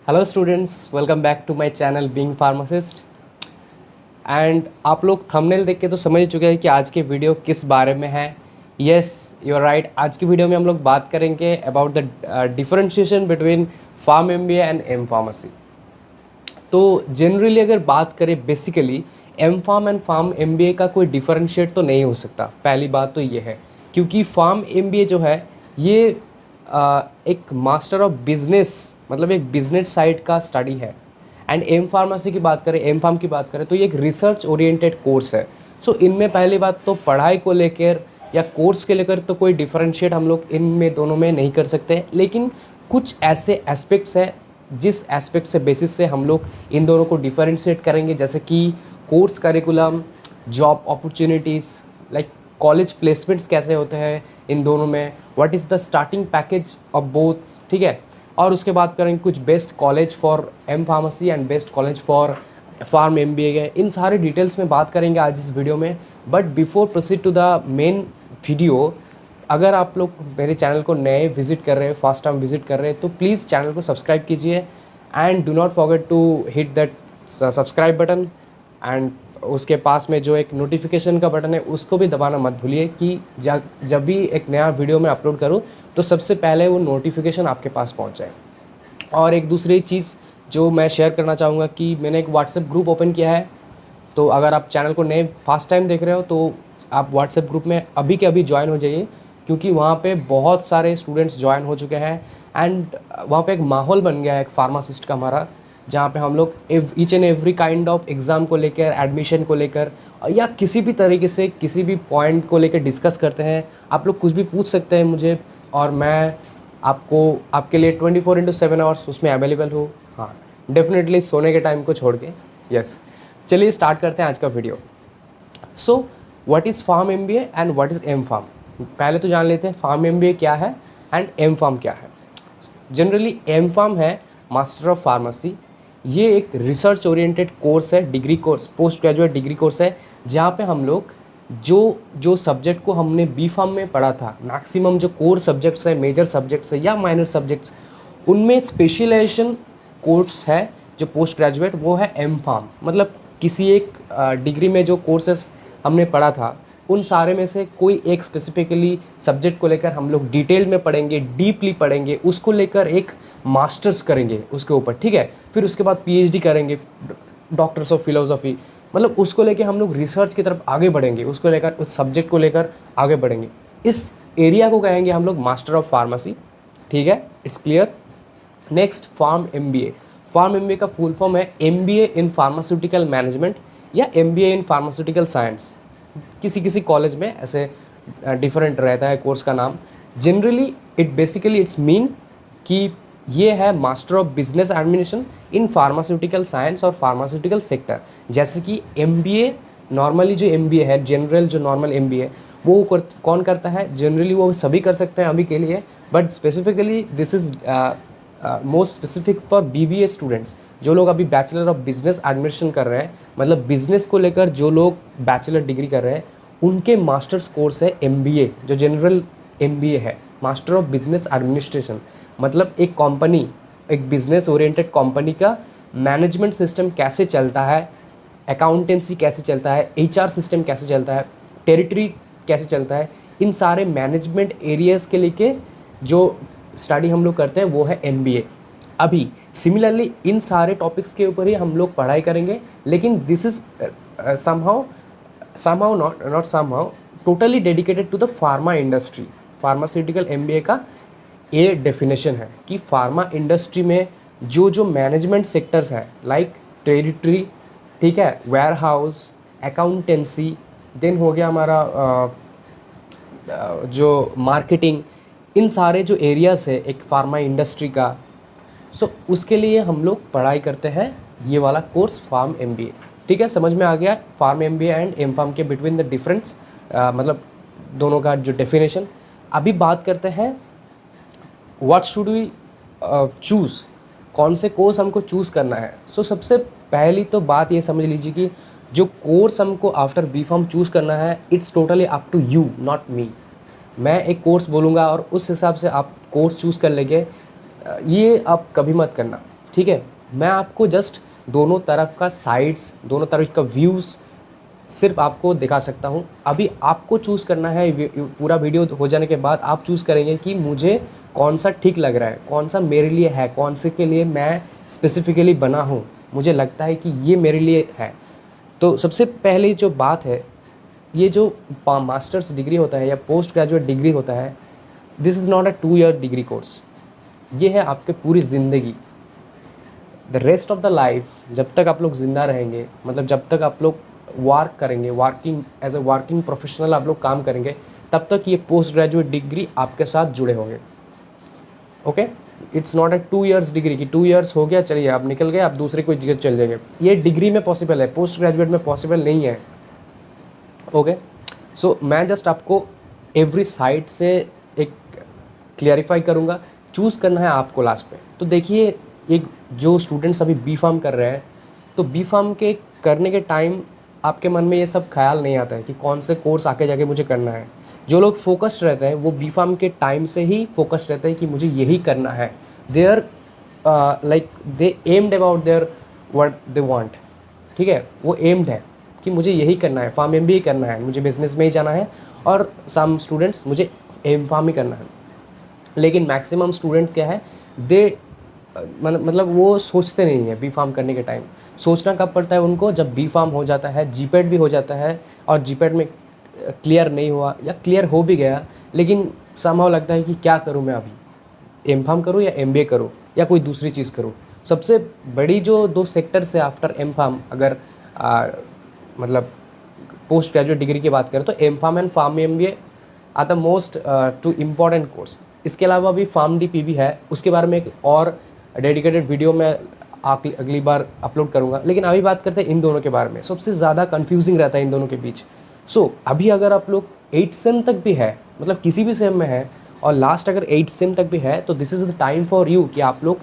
Hello students, welcome back to my channel being pharmacist. And आप लोग thumbnail देख के तो समझ ही चुके हैं कि आज की वीडियो किस बारे में है। Yes, you are right. आज की वीडियो में हम लोग बात करेंगे about the differentiation between pharm MBA and M pharmacy. तो जनरली अगर बात करें basically M pharm and pharm MBA का कोई डिफरेंशिएट तो नहीं हो सकता। पहली बात तो ये है, क्योंकि फार्म एमबीए जो है ये एक मास्टर ऑफ बिजनेस, मतलब एक बिजनेस साइड का स्टडी है। एंड एम फार्मेसी की बात करें, एम फार्म की बात करें तो ये एक रिसर्च ओरिएंटेड कोर्स है। सो इनमें पहली बात तो पढ़ाई को लेकर या कोर्स के लेकर तो कोई डिफरेंशिएट हम लोग इनमें दोनों में नहीं कर सकते, लेकिन कुछ ऐसे एस्पेक्ट्स हैं जिस एस्पेक्ट से बेसिस से हम लोग इन दोनों को डिफरेंशिएट करेंगे, जैसे कि course curriculum, job opportunities, like college placements कैसे होते हैं इन दोनों में, what is the starting package of both, ठीक है। और उसके बाद करेंगे कुछ best college for M pharmacy and best college for pharm MBA के, इन सारे डिटेल्स में बात करेंगे आज इस वीडियो में। But before proceed to the main video, अगर आप लोग मेरे चैनल को नए विजिट कर रहे हैं, फर्स्ट टाइम विजिट कर रहे हैं, तो प्लीज़ चैनल को सब्सक्राइब कीजिए and do not forget to hit that subscribe button. And उसके पास में जो एक नोटिफिकेशन का बटन है उसको भी दबाना मत भूलिए कि जब भी एक नया वीडियो मैं अपलोड करूं तो सबसे पहले वो नोटिफिकेशन आपके पास पहुंच जाए। और एक दूसरी चीज़ जो मैं शेयर करना चाहूँगा कि मैंने एक व्हाट्सएप ग्रुप ओपन किया है। तो अगर आप चैनल को नए फर्स्ट टाइम देख रहे हो तो आप व्हाट्सएप ग्रुप में अभी के अभी ज्वाइन हो जाइए, क्योंकि वहाँ पे बहुत सारे स्टूडेंट्स ज्वाइन हो चुके हैं। एंड वहाँ पे एक माहौल बन गया है एक फार्मासिस्ट का हमारा, जहाँ पे हम लोग each and every kind of exam को लेकर, एडमिशन को लेकर या किसी भी तरीके से किसी भी पॉइंट को लेकर डिस्कस करते हैं। आप लोग कुछ भी पूछ सकते हैं मुझे और मैं आपको आपके लिए 24/7 आवर्स उसमें अवेलेबल हूँ। हाँ, डेफिनेटली सोने के टाइम को छोड़ के। यस, चलिए स्टार्ट करते हैं आज का video. So what is pharm MBA and what is M pharm. पहले तो जान लेते हैं फार्म एमबीए क्या है एंड एम फार्म क्या है। जनरली एम फार्म है मास्टर ऑफ फार्मेसी। ये एक रिसर्च ओरिएंटेड कोर्स है, degree course, post graduate degree course है, जहाँ पे हम लोग जो जो सब्जेक्ट को हमने बी फार्म में पढ़ा था, मैक्सिमम जो कोर सब्जेक्ट्स है, मेजर सब्जेक्ट्स है या माइनर सब्जेक्ट्स, उनमें स्पेशलाइजेशन कोर्स है जो पोस्ट ग्रेजुएट, वो है एम फार्म। मतलब किसी एक डिग्री में जो कोर्सेस हमने पढ़ा था उन सारे में से कोई एक स्पेसिफिकली सब्जेक्ट को लेकर हम लोग डिटेल में पढ़ेंगे, डीपली पढ़ेंगे, उसको लेकर एक मास्टर्स करेंगे उसके ऊपर, ठीक है। फिर उसके बाद पीएचडी करेंगे, डॉक्टर्स ऑफ फिलोसफी, मतलब उसको लेकर हम लोग रिसर्च की तरफ आगे बढ़ेंगे, उसको लेकर उस सब्जेक्ट को लेकर आगे बढ़ेंगे। इस एरिया को कहेंगे हम लोग मास्टर ऑफ फार्मेसी, ठीक है। It's clear. Next, pharm MBA. Pharm MBA का फुल फॉर्म है एमबीए इन फार्मास्यूटिकल मैनेजमेंट या एमबीए इन फार्मास्यूटिकल साइंस। किसी किसी कॉलेज में ऐसे डिफरेंट रहता है कोर्स का नाम। Generally it basically it's mean कि ये है master of business administration in pharmaceutical science और फार्मास्यूटिकल सेक्टर। जैसे कि एमबीए, नॉर्मली जो एमबीए है, जनरल जो नॉर्मल एमबीए वो कौन करता है, जनरली वो सभी कर सकते हैं अभी के लिए, but specifically this is most specific for BBA students, जो लोग अभी बैचलर ऑफ बिजनेस एडमिनिस्ट्रेशन कर रहे हैं, मतलब बिजनेस को लेकर जो लोग बैचलर डिग्री कर रहे हैं उनके मास्टर्स कोर्स है एमबीए, जो जनरल एमबीए है, मास्टर ऑफ बिजनेस एडमिनिस्ट्रेशन। मतलब एक कंपनी, एक बिजनेस ओरिएंटेड कंपनी का मैनेजमेंट सिस्टम कैसे चलता है, अकाउंटेंसी कैसे चलता है, एचआर सिस्टम कैसे चलता है, टेरिटरी कैसे चलता है, इन सारे मैनेजमेंट एरियाज़ के लेके जो स्टडी हम लोग करते हैं वो है एमबीए। अभी सिमिलरली इन सारे टॉपिक्स के ऊपर ही हम लोग पढ़ाई करेंगे, लेकिन this is somehow not somehow totally dedicated to the pharma industry. Pharmaceutical MBA का ये डेफिनेशन है कि फार्मा इंडस्ट्री में जो जो मैनेजमेंट सेक्टर्स हैं, लाइक टेरिटरी, ठीक है, वेयर हाउस, अकाउंटेंसी, देन हो गया हमारा जो मार्केटिंग, इन सारे जो एरियाज़ है एक फार्मा इंडस्ट्री का, सो उसके लिए हम लोग पढ़ाई करते हैं ये वाला कोर्स फार्म एमबीए, ठीक है। समझ में आ गया pharm MBA and M pharm के बिटवीन द डिफरेंस, मतलब दोनों का जो डेफिनेशन। अभी बात करते हैं व्हाट शुड वी चूज़, कौन से कोर्स हमको चूज़ करना है। सो सबसे पहली तो बात ये समझ लीजिए कि जो कोर्स हमको आफ्टर बी फार्म चूज़ करना है, it's totally up to you, not me. मैं एक कोर्स बोलूँगा और उस हिसाब से आप कोर्स चूज़ कर लेंगे, ये आप कभी मत करना, ठीक ठीक है। मैं आपको जस्ट दोनों तरफ का साइड्स, दोनों तरफ का व्यूज़ सिर्फ आपको दिखा सकता हूँ। अभी आपको चूज़ करना है, पूरा वीडियो हो जाने के बाद आप चूज़ करेंगे कि मुझे कौन सा ठीक लग रहा है, कौन सा मेरे लिए है, कौन से के लिए मैं स्पेसिफिकली बना हूँ, मुझे लगता है कि ये मेरे लिए है। तो सबसे पहली जो बात है, ये जो मास्टर्स डिग्री होता है या पोस्ट ग्रेजुएट डिग्री होता है, this is not a 2 year degree course. ये है आपके पूरी ज़िंदगी, the rest of the life, जब तक आप लोग ज़िंदा रहेंगे, मतलब जब तक आप लोग वर्क करेंगे, working as a working professional आप लोग काम करेंगे, तब तक ये पोस्ट ग्रेजुएट डिग्री आपके साथ जुड़े होंगे। Okay, it's not A 2 years degree कि 2 ईयर्स हो गया, चलिए आप निकल गए, आप दूसरे कोई जगह चल जाएंगे। ये डिग्री में पॉसिबल है, पोस्ट ग्रेजुएट में पॉसिबल नहीं है। ओके, सो मैं जस्ट आपको एवरी साइड से एक क्लियरिफाई करूँगा, चूज़ करना है आपको लास्ट में। तो देखिए, एक जो स्टूडेंट्स अभी बी फार्म कर रहे हैं, तो बी फार्म के करने के टाइम आपके मन में ये सब ख्याल नहीं आता है कि कौन से कोर्स आके जाके मुझे करना है। जो लोग फोकस्ड रहते हैं वो बी फार्म के टाइम से ही फोकस्ड रहते हैं कि मुझे यही करना है। They are like they aimed about their what they want, ठीक है, वो एम्ड है कि मुझे यही करना है, फार्म एमबीए करना है, मुझे बिजनेस में ही जाना है, और सम स्टूडेंट्स मुझे एम फार्म ही करना है। लेकिन मैक्सिमम स्टूडेंट्स क्या है, दे मतलब वो सोचते नहीं है बी फार्म करने के टाइम। सोचना कब पड़ता है उनको, जब बी फार्म हो जाता है, जीपेट भी हो जाता है, और जीपेट में क्लियर नहीं हुआ या क्लियर हो भी गया, लेकिन समहाउ लगता है कि क्या करूं मैं अभी, एम फार्म करूँ या एमबीए करूँ या कोई दूसरी चीज़ करूँ। सबसे बड़ी जो 2 सेक्टर्स है आफ्टर एम फार्म, अगर मतलब पोस्ट ग्रेजुएट डिग्री की बात करें, तो M pharm and pharm MBA are the most two important course. इसके अलावा भी फार्म डीपी भी है, उसके बारे में एक और डेडिकेटेड वीडियो मैं अगली बार अपलोड करूँगा। लेकिन अभी बात करते हैं इन दोनों के बारे में, सबसे ज़्यादा कन्फ्यूजिंग रहता है इन दोनों के बीच। सो अभी अगर आप लोग 8 सेम तक भी है, मतलब किसी भी सेम में है, और लास्ट अगर 8 सेम तक भी है, तो this is the time for you कि आप लोग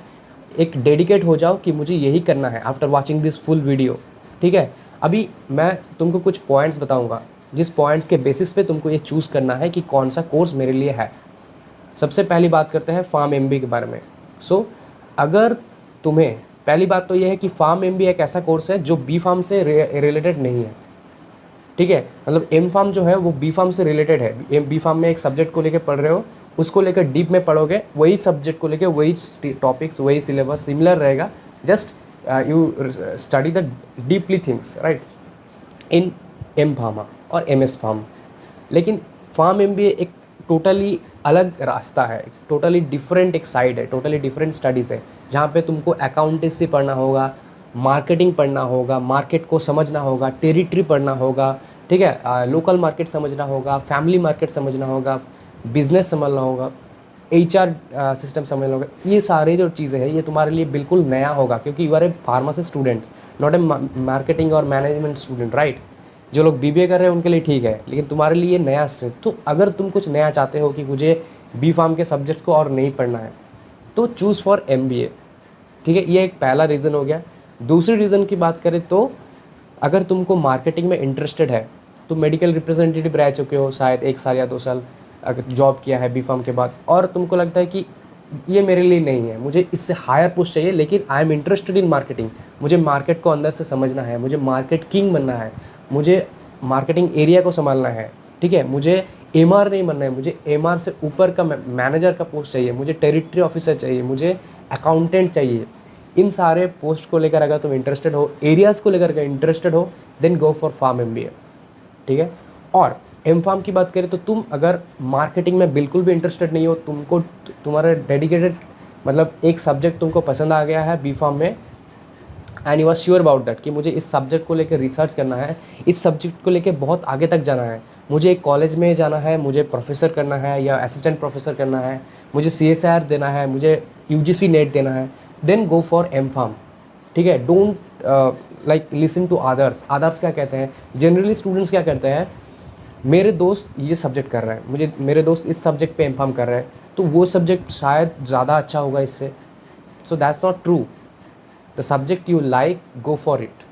एक डेडिकेट हो जाओ कि मुझे यही करना है after watching this full video, ठीक है। अभी मैं तुमको कुछ पॉइंट्स बताऊंगा, जिस पॉइंट्स के बेसिस पे तुमको ये चूज़ करना है कि कौन सा कोर्स मेरे लिए है। सबसे पहली बात करते हैं फार्म एमबीए के बारे में। सो अगर तुम्हें, पहली बात तो ये है कि फार्म एमबीए एक ऐसा कोर्स है जो बी फार्म से रिलेटेड नहीं है, ठीक है। मतलब एम फार्म जो है वो बी फार्म से रिलेटेड है। बी फार्म में एक सब्जेक्ट को लेकर पढ़ रहे हो, उसको लेकर डीप में पढ़ोगे, वही सब्जेक्ट को लेकर वही टॉपिक्स, वही सिलेबस सिमिलर रहेगा, just you study the deeply things, right, in M pharma और एम एस फार्म। लेकिन फार्म एमबीए एक टोटली अलग रास्ता है, टोटली डिफरेंट एक साइड है, टोटली डिफरेंट स्टडीज़ है, जहाँ पे तुमको अकाउंटेंसी पढ़ना होगा, मार्केटिंग पढ़ना होगा, मार्केट को समझना होगा, टेरिटरी पढ़ना होगा, ठीक है, लोकल मार्केट समझना होगा, फैमिली मार्केट समझना होगा, बिजनेस समझना होगा, एचआर सिस्टम समझना होगा। ये सारे जो चीज़ें हैं ये तुम्हारे लिए बिल्कुल नया होगा, क्योंकि you are a pharmacy student, not a marketing और मैनेजमेंट स्टूडेंट, राइट। जो लोग बीबीए कर रहे हैं उनके लिए ठीक है, लेकिन तुम्हारे लिए नया है। तो अगर तुम कुछ नया चाहते हो कि मुझे बी फार्म के सब्जेक्ट्स को और नहीं पढ़ना है, तो चूज़ फॉर एमबीए, ठीक है। ये एक पहला रीज़न हो गया। दूसरी रीज़न की बात करें तो अगर तुमको मार्केटिंग में इंटरेस्टेड है, तो मेडिकल रिप्रेजेंटेटिव रह चुके हो शायद 1 साल या 2 साल, अगर जॉब किया है बी फार्म के बाद, और तुमको लगता है कि ये मेरे लिए नहीं है, मुझे इससे हायर पोस्ट चाहिए, लेकिन I am interested in marketing, मुझे मार्केट को अंदर से समझना है, मुझे मार्केट किंग बनना है, मुझे मार्केटिंग एरिया को संभालना है, ठीक है, मुझे एमआर नहीं बनना है, मुझे एमआर से ऊपर का मैनेजर का पोस्ट चाहिए, मुझे टेरिटरी ऑफिसर चाहिए, मुझे अकाउंटेंट चाहिए। इन सारे पोस्ट को लेकर अगर तुम इंटरेस्टेड हो, एरियाज़ को लेकर इंटरेस्टेड हो, then go for pharm MBA, ठीक है। और एम फार्म की बात करें तो तुम अगर मार्केटिंग में बिल्कुल भी इंटरेस्टेड नहीं हो, तुमको तुम्हारा डेडिकेटेड मतलब एक सब्जेक्ट तुमको पसंद आ गया है बी फार्म में, and you are sure about that कि मुझे इस सब्जेक्ट को लेकर रिसर्च करना है, इस सब्जेक्ट को लेकर बहुत आगे तक जाना है, मुझे एक कॉलेज में जाना है, मुझे प्रोफेसर करना है या असिस्टेंट प्रोफेसर करना है, मुझे CSIR देना है, मुझे UGC नेट देना है, then go for M pharm, ठीक है। Don't like listen to others क्या कहते हैं, जनरली स्टूडेंट्स क्या करते हैं, मेरे दोस्त ये सब्जेक्ट कर रहे हैं, मुझे मेरे दोस्त इस सब्जेक्ट पे एम फार्म कर रहे हैं, तो वो सब्जेक्ट शायद ज़्यादा अच्छा होगा इससे। So that's not true, the subject you like go for it,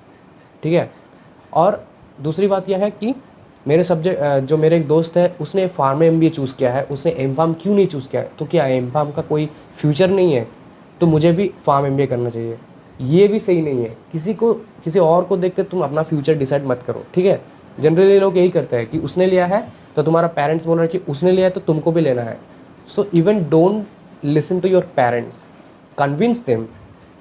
ठीक है। और दूसरी बात यह है कि मेरे सब्जेक्ट जो मेरे एक दोस्त है उसने फार्मा एमबीए चूज़ किया है, उसने एम फार्म क्यों नहीं चूज़ किया है, तो क्या एम फार्म का कोई फ्यूचर नहीं है? तो मुझे भी फार्म एमबीए करना चाहिए। ये भी सही नहीं है। किसी और को देख कर तुम अपना फ्यूचर डिसाइड मत करो, ठीक है। जनरली लोग यही करते हैं कि उसने लिया है तो तुम्हारा पेरेंट्स बोल रहे हैं कि उसने लिया है तो तुमको भी लेना है। So even don't listen to your parents, convince them,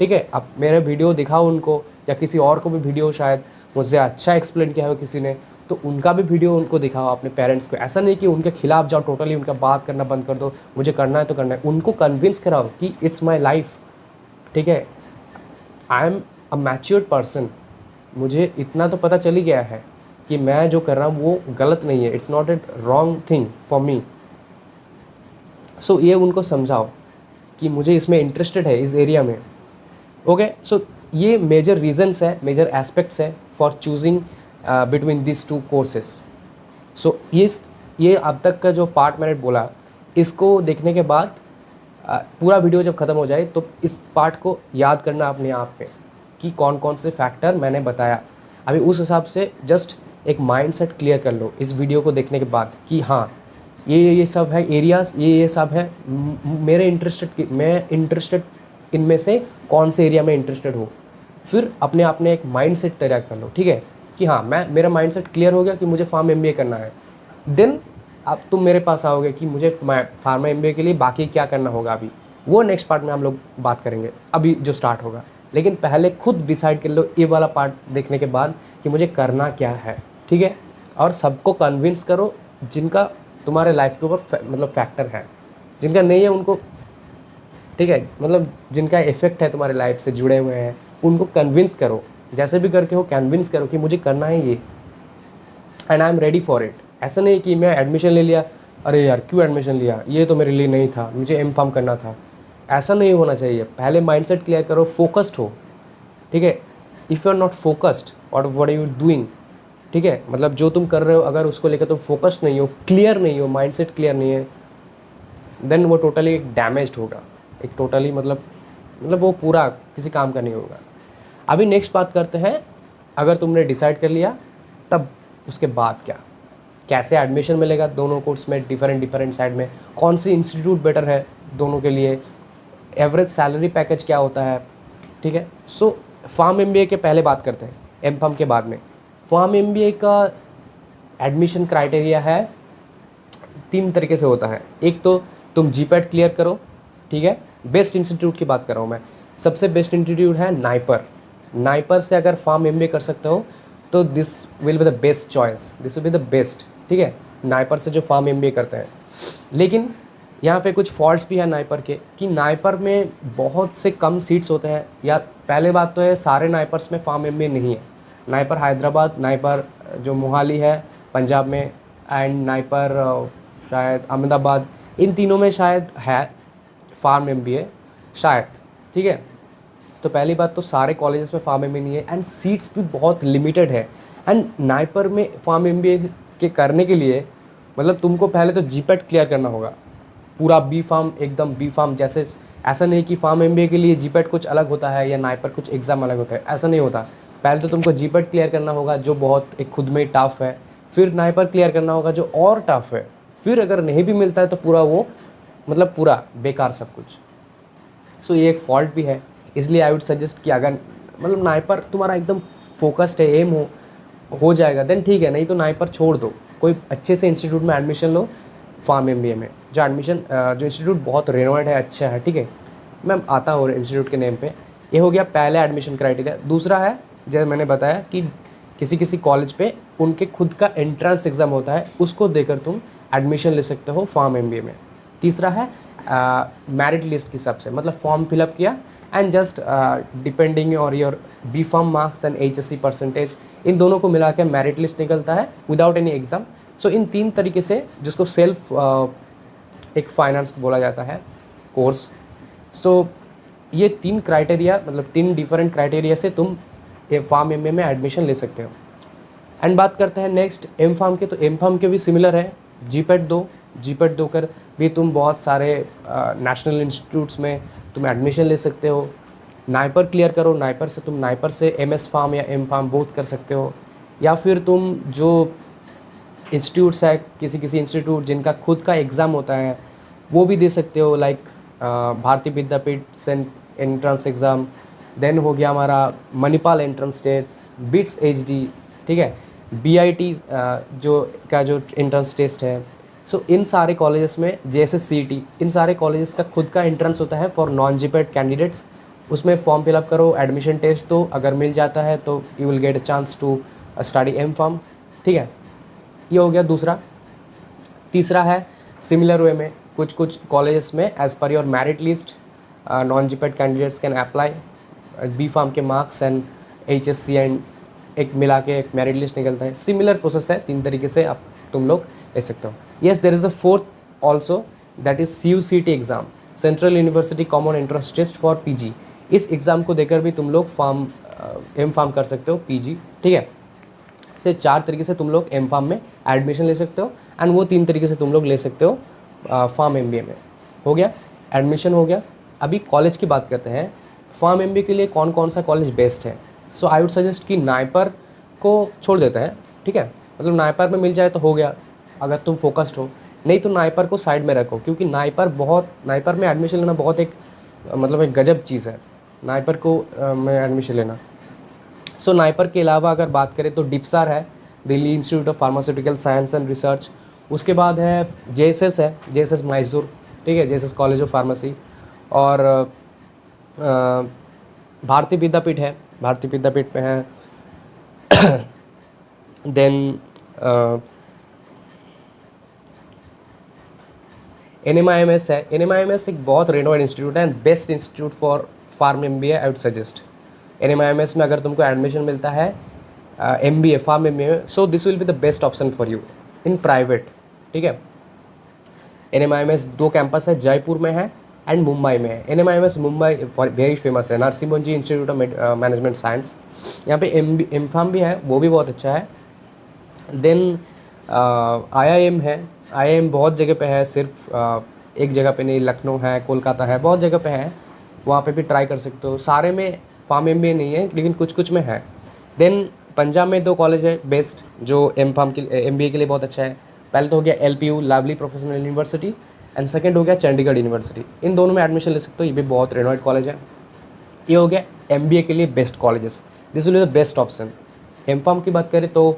ठीक है। अब मेरे वीडियो दिखाओ उनको, या किसी और को भी वीडियो शायद मुझसे अच्छा एक्सप्लेन किया हो किसी ने, तो उनका भी वीडियो उनको दिखाओ अपने पेरेंट्स को। ऐसा नहीं कि उनके खिलाफ जाओ, टोटली उनका बात करना बंद कर दो, मुझे करना है तो करना है। उनको कन्विंस कराओ कि इट्स माई लाइफ, ठीक है। I am a matured person, मुझे इतना तो पता चल ही गया है कि मैं जो कर रहा हूँ वो गलत नहीं है, it's not a wrong thing for me. So ये उनको समझाओ कि मुझे इसमें इंटरेस्टेड है, इस एरिया में। ओके, सो ये मेजर रीजंस है, मेजर एस्पेक्ट्स है for choosing between this two courses. So ये अब तक का जो पार्ट मैंने बोला, इसको देखने के बाद पूरा वीडियो जब ख़त्म हो जाए तो इस पार्ट को याद करना अपने आप में कि कौन कौन से फैक्टर मैंने बताया। अभी उस हिसाब से जस्ट एक माइंडसेट क्लियर कर लो इस वीडियो को देखने के बाद कि हाँ, ये सब है एरियाज़, ये सब है मेरे मैं इंटरेस्टेड इनमें से कौन से एरिया में इंटरेस्टेड हो। फिर अपने आप ने एक माइंडसेट तैयार कर लो, ठीक है, कि हाँ मेरा माइंडसेट क्लियर हो गया कि मुझे फार्म एमबीए करना है। देन अब तुम मेरे पास आओगे कि मुझे फार्मा एमबीए के लिए बाकी क्या करना होगा। अभी वो नेक्स्ट पार्ट में हम लोग बात करेंगे, अभी जो स्टार्ट होगा। लेकिन पहले खुद डिसाइड कर लो ये वाला पार्ट देखने के बाद कि मुझे करना क्या है, ठीक है। और सबको कन्विंस करो जिनका तुम्हारे लाइफ के ऊपर मतलब फैक्टर है, जिनका नहीं है उनको, ठीक है, मतलब जिनका इफेक्ट है तुम्हारे लाइफ से जुड़े हुए हैं, उनको कन्विंस करो, जैसे भी करके हो कन्विंस करो कि मुझे करना है ये, and I am ready for it. ऐसा नहीं कि मैं एडमिशन ले लिया, अरे यार क्यों एडमिशन लिया, ये तो मेरे लिए नहीं था, मुझे एम फार्म करना था। ऐसा नहीं होना चाहिए। पहले माइंडसेट क्लियर करो, फोकस्ड हो, ठीक है। If you are not focused और व्हाट आर यू डूइंग, ठीक है, मतलब जो तुम कर रहे हो अगर उसको लेकर तुम फोकस्ड नहीं हो, क्लियर नहीं हो, माइंडसेट क्लियर नहीं है, देन वो टोटली एक डैमेज्ड होगा, एक टोटली मतलब वो पूरा किसी काम का नहीं होगा। अभी नेक्स्ट बात करते हैं, अगर तुमने डिसाइड कर लिया तब उसके बाद क्या, कैसे एडमिशन मिलेगा दोनों कोर्स में, डिफरेंट साइड में, कौन सी इंस्टीट्यूट बेटर है दोनों के लिए, एवरेज सैलरी पैकेज क्या होता है, ठीक है। सो फार्म एमबीए के पहले बात करते हैं, एम फार्म के बाद में। फार्म एमबीए का एडमिशन क्राइटेरिया है 3 तरीके से होता है। एक तो तुम जीपैट क्लियर करो, ठीक है। बेस्ट इंस्टीट्यूट की बात कर रहा हूँ मैं, सबसे बेस्ट इंस्टीट्यूट है नाइपर से अगर फार्म एमबीए कर सकते हो तो this will be the best choice, this will be the best, ठीक है, नाइपर से जो फार्म एमबीए करते हैं। लेकिन यहाँ पे कुछ फॉल्ट्स भी है नाइपर के, कि नाइपर में बहुत से कम सीट्स होते हैं, या पहले बात तो है सारे नाइपर्स में फार्म एमबीए नहीं है। नाइपर हैदराबाद, नाइपर जो मोहाली है पंजाब में, एंड नाइपर शायद अहमदाबाद, इन तीनों में शायद है फार्म एमबीए शायद, ठीक है। तो पहली बात तो सारे कॉलेजेस में फार्म एमबीए नहीं है, एंड सीट्स भी बहुत लिमिटेड है। एंड नाइपर में फार्म एमबीए के करने के लिए मतलब तुमको पहले तो जीपैट क्लियर करना होगा, पूरा बी फार्म, एकदम बी फार्म जैसे। ऐसा नहीं कि फार्म एमबीए के लिए जीपैट कुछ अलग होता है या नाइपर कुछ एग्ज़ाम अलग होता है, ऐसा नहीं होता। पहले तो तुमको जीपैट क्लियर करना होगा जो बहुत एक खुद में ही टफ है, फिर नाइपर क्लियर करना होगा जो और टफ है, फिर अगर नहीं भी मिलता है तो पूरा वो मतलब पूरा बेकार सब कुछ। सो ये एक फॉल्ट भी है, इसलिए आई वुड सजेस्ट कि अगर मतलब नाइपर तुम्हारा एकदम फोकस्ड है, एम हो जाएगा, देन ठीक है, नहीं तो नाइपर छोड़ दो, कोई अच्छे से इंस्टीट्यूट में एडमिशन लो फार्म एमबीए में, जो इंस्टीट्यूट बहुत रेनोवेड है, अच्छा है, ठीक है। मैं आता हूँ इंस्टीट्यूट के नेम पे। ये हो गया पहला एडमिशन क्राइटेरिया। दूसरा है, जैसे मैंने बताया कि किसी कॉलेज पे उनके खुद का एंट्रेंस एग्ज़ाम होता है, उसको देकर तुम एडमिशन ले सकते हो फार्म एमबीए में। तीसरा है मेरिट लिस्ट के हिसाब से, मतलब फॉर्म फिलअप किया एंड जस्ट डिपेंडिंग और your B pharm marks and HSC percentage, इन दोनों को मिला के मेरिट लिस्ट निकलता है विदाउट एनी एग्ज़ाम। सो इन 3 तरीके से, जिसको सेल्फ एक फाइनेंस बोला जाता है कोर्स। सो ये 3 क्राइटेरिया, मतलब 3 डिफरेंट क्राइटेरिया से तुम फार्म एमबीए में एडमिशन ले सकते हो। एंड बात करते हैं नेक्स्ट एम फार्म के। तो एम फार्म के भी सिमिलर है, जीपैट दो कर भी तुम बहुत सारे नेशनल इंस्टीट्यूट्स में तुम एडमिशन ले सकते हो। नाइपर क्लियर करो, नाइपर से MS फार्म या एम फार्म बोथ कर सकते हो, या फिर तुम जो इंस्टीट्यूट्स है, किसी इंस्टीट्यूट जिनका खुद का एग्ज़ाम होता है वो भी दे सकते हो, लाइक भारतीय विद्यापीठ, सेंट एंट्रेंस एग्ज़ाम, देन हो गया हमारा Manipal entrance test, BITS HD, ठीक है, बीआईटी जो एंट्रेंस टेस्ट है। सो इन सारे कॉलेजेस में जेएसएस-सीईटी, इन सारे कॉलेजेस का खुद का एंट्रेंस होता है फॉर नॉन जीपेड कैंडिडेट्स। उसमें फॉर्म फिलअप करो, एडमिशन टेस्ट दो, अगर मिल जाता है तो you will get a chance to study M pharm, ठीक है। ये हो गया दूसरा। तीसरा है सिमिलर वे में कुछ कुछ कॉलेजेस में as per your merit list non GPAT candidates can apply, B pharm के मार्क्स एंड एचएससी एंड एक मिला के एक मेरिट लिस्ट निकलता है। सिमिलर प्रोसेस है, 3 तरीके से आप तुम लोग ले सकते हो। Yes, there is the fourth also, that is CUCET exam, central university common entrance test for PG. इस एग्ज़ाम को देकर भी तुम लोग एम फार्म कर सकते हो पीजी, ठीक है। से 4 तरीके से तुम लोग एम फार्म में एडमिशन ले सकते हो एंड वो 3 तरीके से तुम लोग ले सकते हो फार्म एमबीए में। हो गया, एडमिशन हो गया। अभी कॉलेज की बात करते हैं। फार्म एमबीए के लिए कौन कौन सा कॉलेज बेस्ट है? सो आई वुड सजेस्ट कि नाइपर को छोड़ देते हैं, ठीक है। मतलब नाइपर में मिल जाए तो हो गया अगर तुम फोकस्ड हो, नहीं तो नाइपर को साइड में रखो, क्योंकि नाइपर में एडमिशन लेना बहुत एक एक गजब चीज़ है, नाइपर को में एडमिशन लेना। सो नाइपर के अलावा अगर बात करें तो डिप्सार है, Delhi institute of pharmaceutical science and research. उसके बाद है जेएसएस है, जेएसएस मैसूर, ठीक है, जेएसएस कॉलेज ऑफ फार्मेसी। और भारतीय विद्यापीठ है, भारतीय विद्यापीठ में है। देन NMIMS है। NMIMS एक बहुत रेनोवेड इंस्टीट्यूट है and best institute for pharm MBA I would suggest. NMIMS में अगर तुमको एडमिशन मिलता है MBA pharm MBA, so this will be the best option for you in private, ठीक है। NMIMS 2 कैंपस है, जयपुर में है एंड मुंबई में है। NMIMS मुंबई वेरी फेमस है, Narasimhan institute of management science. यहाँ पे एम फार्म भी है, वो भी बहुत अच्छा है। देन IIM है, IIM बहुत जगह पे है, सिर्फ एक जगह पे नहीं, लखनऊ है, कोलकाता है, बहुत जगह पे है, वहाँ पे भी ट्राई कर सकते हो। सारे में फार्म एमबीए नहीं है, लेकिन कुछ कुछ में है। देन पंजाब में 2 कॉलेज है बेस्ट, जो एमबीए के लिए बहुत अच्छा है। पहले तो हो गया LPU, lovely professional university, and second हो गया चंडीगढ़ यूनिवर्सिटी। इन दोनों में एडमिशन ले सकते हो, ये भी बहुत रेनोवेड कॉलेज है। ये हो गया MBA के लिए best colleges, this will be the best option. M pharm की बात करें तो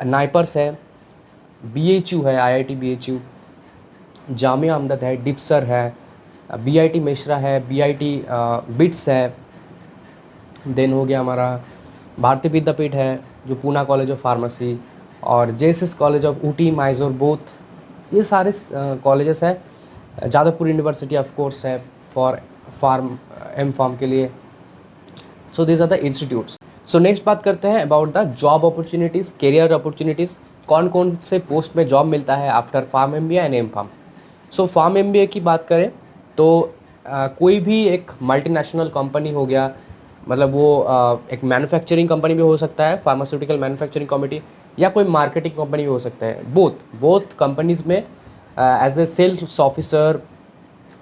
नाइपर्स है, BHU है, IIT BHU, जामिया अहमद है, डिप्सर है, BIT मिश्रा है, BIT बिट्स है। देन हो गया हमारा भारतीय विद्यापीठ है, जो पूना कॉलेज ऑफ फार्मेसी, और JSS college of Ooty Mysore both, ये सारे कॉलेजेस हैं। जादवपुर यूनिवर्सिटी ऑफ कोर्स है फॉर एम फार्म के लिए। So this are the institutes. So next बात करते हैं about the job opportunities, career opportunities, कौन कौन से पोस्ट में जॉब मिलता है after pharm MBA and M pharm. So pharm MBA की बात करें तो कोई भी एक मल्टीनेशनल कंपनी हो गया, मतलब वो एक मैन्युफैक्चरिंग कंपनी भी हो सकता है, फार्मास्यूटिकल मैन्युफैक्चरिंग कमिटी, या कोई मार्केटिंग कंपनी भी हो सकता है। बोथ कंपनीज़ में as a sales officer,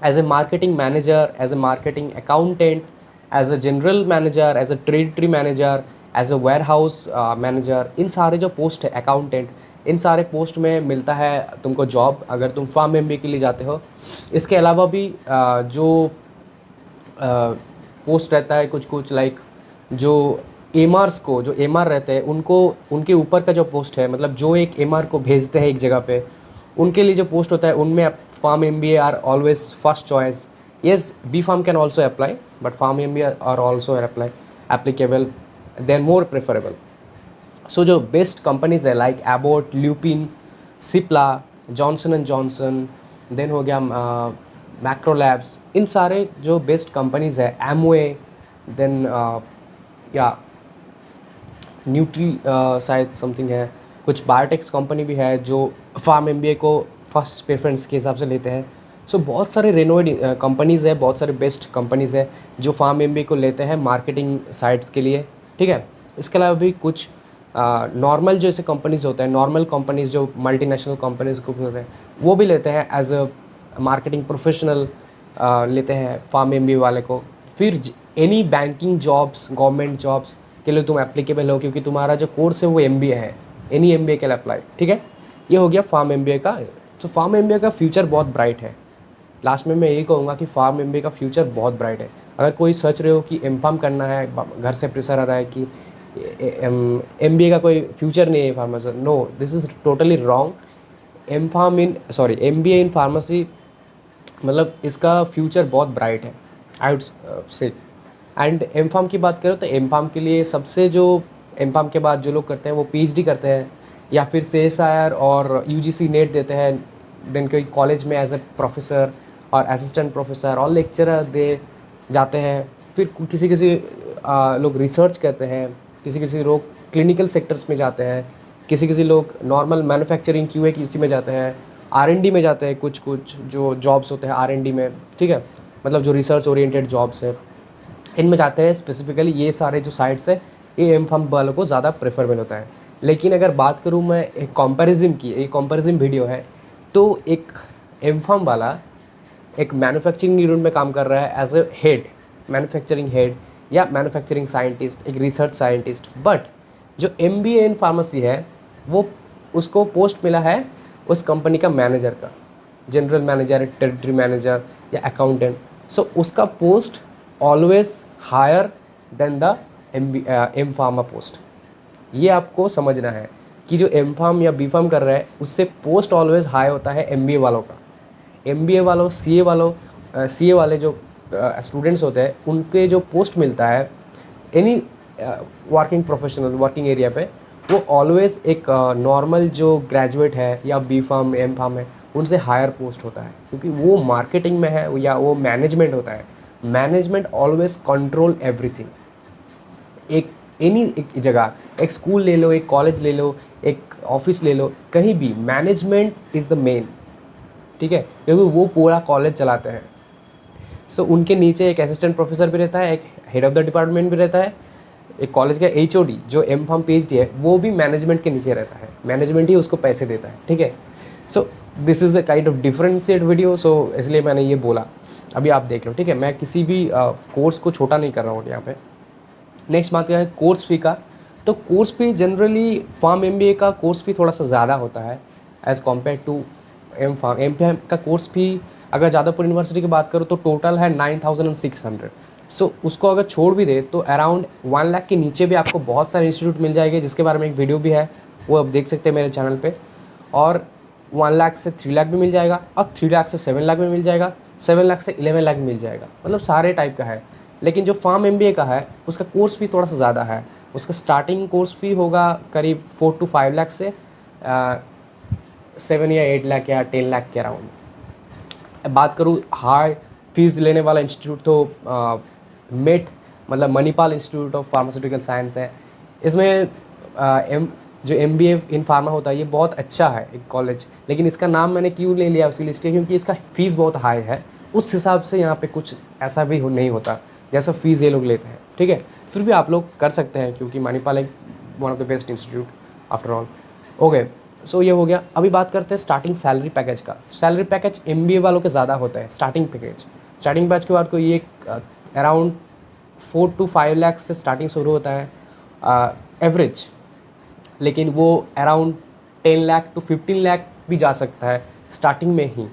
as a marketing manager, as a marketing accountant, as a general manager, as a territory manager, as a warehouse manager, इन सारे जो पोस्ट है, अकाउंटेंट, इन सारे पोस्ट में मिलता है तुमको जॉब अगर तुम फार्म एमबीए के लिए जाते हो। इसके अलावा भी जो पोस्ट रहता है कुछ कुछ, लाइक जो एमआरस को, जो एमआर रहते हैं उनको, उनके ऊपर का जो पोस्ट है, मतलब जो एक एमआर को भेजते हैं एक जगह पे, उनके लिए जो पोस्ट होता है, उनमें pharm MBA are always first choice. Yes, B pharm can also apply, but pharm MBA are also applicable, they are more preferable. So जो बेस्ट कंपनीज है like Abbott, Lupin, Cipla, Johnson and Johnson, then हो गया मैक्रो लैब्स, इन सारे जो best companies है, Amway, then या nutri शायद समथिंग है, कुछ बायोटेक्स कंपनी भी है जो फार्म एमबीए को फर्स्ट प्रेफरेंस के हिसाब से लेते हैं। सो बहुत सारे रेनोवेड कंपनीज़ है, बहुत सारे बेस्ट कंपनीज़ है जो फार्म एमबीए को लेते हैं मार्केटिंग साइट्स के लिए, ठीक है। इसके अलावा भी कुछ नॉर्मल जैसे कंपनीज़ होते हैं, नॉर्मल कंपनीज़ जो मल्टीनेशनल कंपनीज़ को होते हैं, वो भी लेते हैं एज अ मार्केटिंग प्रोफेशनल, लेते हैं फार्म एमबीए वाले को। फिर any banking jobs, government jobs के लिए तुम एप्लीकेबल हो, क्योंकि तुम्हारा जो कोर्स है वो एमबीए है, एनी एमबीए के लिए अप्लाई, ठीक है। ये हो गया फार्म एमबीए का। तो फार्म एमबीए का फ्यूचर बहुत ब्राइट है। लास्ट में मैं यही कहूँगा कि फार्म एमबीए का फ्यूचर बहुत ब्राइट है। अगर कोई सोच रहे हो कि एम फार्म करना है, घर से प्रेशर आ रहा है कि MBA का कोई फ्यूचर नहीं है pharmacy, no, this is totally wrong. MBA in pharmacy मतलब इसका फ्यूचर बहुत ब्राइट है, I would say. And M pharm की बात करें तो एम फार्म के लिए सबसे जो एम फार्म के बाद जो लोग करते हैं वो PhD करते हैं, या फिर CSIR और UGC नेट देते हैं, देन कोई कॉलेज में एज ए प्रोफेसर और असिस्टेंट प्रोफेसर और लेक्चरर दे जाते हैं। फिर किसी किसी लोग रिसर्च करते हैं, किसी किसी लोग क्लिनिकल सेक्टर्स में जाते हैं, किसी किसी लोग नॉर्मल मैन्युफैक्चरिंग QA की इसी में जाते हैं, R&D में जाते हैं, कुछ कुछ जो जॉब्स होते हैं R&D में, ठीक है, मतलब जो रिसर्च ओरिएंटेड जॉब्स है इनमें जाते हैं। स्पेसिफिकली ये सारे जो साइट्स है ये एम फार्म वालों को ज़्यादा प्रेफरेबल होता है। लेकिन अगर बात करूँ मैं एक कंपैरिजन की, एक कंपैरिजन वीडियो है, तो एक एम फार्म वाला एक मैन्युफैक्चरिंग यूनिट में काम कर रहा है as a head, manufacturing head या मैन्युफैक्चरिंग साइंटिस्ट, एक रिसर्च साइंटिस्ट। बट जो MBA इन फार्मेसी है वो उसको पोस्ट मिला है उस कंपनी का मैनेजर का, जनरल मैनेजर, टेरिटरी मैनेजर या अकाउंटेंट। सो उसका post always higher than the M pharma post. ये आपको समझना है कि जो एम फार्म या बी फार्म कर रहा है उससे पोस्ट ऑलवेज हाई होता है MBA वालों का। MBA वालों, CA वाले जो स्टूडेंट्स होते हैं उनके जो पोस्ट मिलता है any working professional working area पे, वो ऑलवेज एक नॉर्मल जो ग्रेजुएट है या बी फार्म एम फार्म है उनसे हायर पोस्ट होता है, क्योंकि वो मार्केटिंग में है या वो मैनेजमेंट होता है। Management always control everything. एक एक जगह, एक स्कूल ले लो, एक कॉलेज ले लो, एक ऑफिस ले लो, कहीं भी मैनेजमेंट इज़ द मेन, ठीक है, क्योंकि वो पूरा कॉलेज चलाते हैं। सो उनके नीचे एक असिस्टेंट प्रोफेसर भी रहता है, एक हेड ऑफ द डिपार्टमेंट भी रहता है, एक कॉलेज का HOD जो एम फार्म PhD है वो भी मैनेजमेंट के नीचे रहता है, मैनेजमेंट ही उसको पैसे देता है, ठीक है। So this is the kind of differentiate video, so इसलिए मैंने ये बोला। अभी आप देख लो, ठीक है, मैं किसी भी कोर्स को छोटा नहीं कर रहा हूँ यहाँ पे। नेक्स्ट बात क्या है कोर्स फ़ी का। तो course fee generally pharm MBA का कोर्स फ़ी थोड़ा सा ज़्यादा होता है as compare to M pharm का कोर्स फ़ी। अगर जादवपुर यूनिवर्सिटी की बात करूँ तो टोटल है 9600। सो उसको अगर छोड़ भी दे तो अराउंड 1 लाख के नीचे भी आपको बहुत सारे इंस्टीट्यूट मिल जाएंगे, जिसके बारे में एक वीडियो भी है, वो आप देख सकते हैं मेरे चैनल पे। और 1 लाख से 3 लाख भी मिल जाएगा, और 3 लाख से 7 लाख भी मिल जाएगा, 7 लाख से 11 लाख भी मिल जाएगा, मतलब सारे टाइप का है। लेकिन जो फार्म MBA का है उसका कोर्स फी थोड़ा सा ज़्यादा है। उसका स्टार्टिंग कोर्स फी होगा करीब 4 to 5 लाख से 7 या 8 लाख या 10 लाख के अराउंड। बात करूँ हाई फीस लेने वाला इंस्टीट्यूट तो MET मतलब Manipal institute of pharmaceutical science है। इसमें जो MBA इन फार्मा होता है ये बहुत अच्छा है एक कॉलेज, लेकिन इसका नाम मैंने क्यों ले लिया उसी लिस्ट के, क्योंकि इसका फ़ीस बहुत हाई है। उस हिसाब से यहाँ पे कुछ ऐसा भी नहीं होता जैसा फ़ीस ये लोग लेते हैं, ठीक है। फिर भी आप लोग कर सकते हैं क्योंकि मणिपाल एक one of the best institute after all. Okay, so ये हो गया। अभी बात करते हैं स्टार्टिंग सैलरी पैकेज का। सैलरी पैकेज MBA वालों के ज़्यादा होता है स्टार्टिंग पैकेज। स्टार्टिंग पैकेज के बाद को ये अराउंड 4 to 5 लाख से स्टार्टिंग शुरू होता है एवरेज, लेकिन वो अराउंड 10 लाख to 15 लाख भी जा सकता है स्टार्टिंग में ही,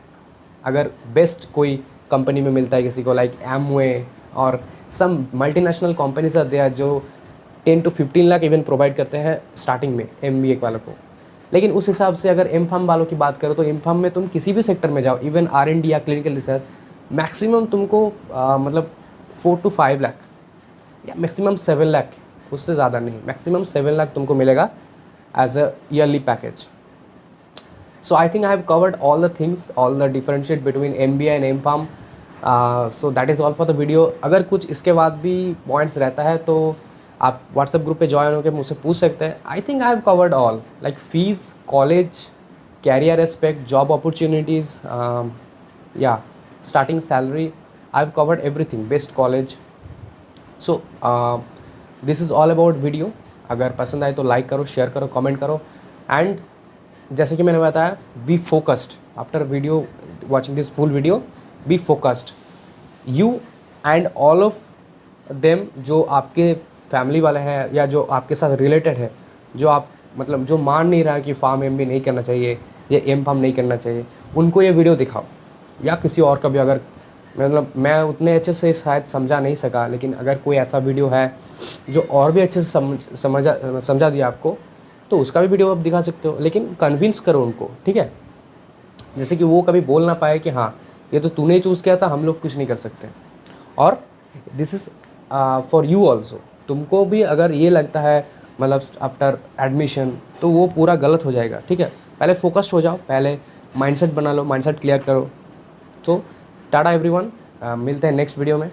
अगर बेस्ट कोई कंपनी में मिलता है किसी को, लाइक एमवे और सम मल्टीनेशनल कंपनीज आते हैं जो 10 to 15 लाख इवन प्रोवाइड करते हैं स्टार्टिंग में MBA वालों को। लेकिन उस हिसाब से अगर एम फार्म वालों की बात करो तो एम फार्म में तुम किसी भी सेक्टर में जाओ, इवन R&D या क्लिनिकल रिसर्च, मैक्सिमम तुमको मतलब 4 to 5 लाख या मैक्सिमम 7 लाख, उससे ज़्यादा नहीं, मैक्सिमम 7 लाख तुमको मिलेगा as a yearly package. So I think I have covered all the things, all the differentiate between MBA and M.Pharm. So that is all for the video. अगर कुछ इसके बाद भी पॉइंट्स रहता है तो आप व्हाट्सएप ग्रुप पे ज्वाइन होकर मुझसे पूछ सकते हैं। I think I have covered all, like fees, college, career aspect, job opportunities, या starting salary, I have covered everything, best college. So this is all about video. अगर पसंद आए तो लाइक करो, शेयर करो, कमेंट करो, एंड जैसे कि मैंने बताया, be focused after video watching this full video, be focused you and all of them जो आपके फैमिली वाले हैं या जो आपके साथ रिलेटेड है, जो आप मतलब जो मान नहीं रहा है कि फार्म MBA नहीं करना चाहिए या M.Pharm नहीं करना चाहिए, उनको ये वीडियो दिखाओ, या किसी और का भी अगर मतलब मैं उतने अच्छे से शायद समझा नहीं सका, लेकिन अगर कोई ऐसा वीडियो है जो और भी अच्छे से समझा दिया आपको, तो उसका भी वीडियो आप दिखा सकते हो, लेकिन कन्विंस करो उनको, ठीक है। जैसे कि वो कभी बोल ना पाए कि हाँ ये तो तूने चूज़ किया था, हम लोग कुछ नहीं कर सकते। और this is for you also. तुमको भी अगर ये लगता है मतलब आफ्टर एडमिशन, तो वो पूरा गलत हो जाएगा, ठीक है। पहले फोकस्ड हो जाओ, पहले माइंडसेट बना लो, माइंडसेट क्लियर करो। तो टाटा एवरीवन, मिलते हैं नेक्स्ट वीडियो में।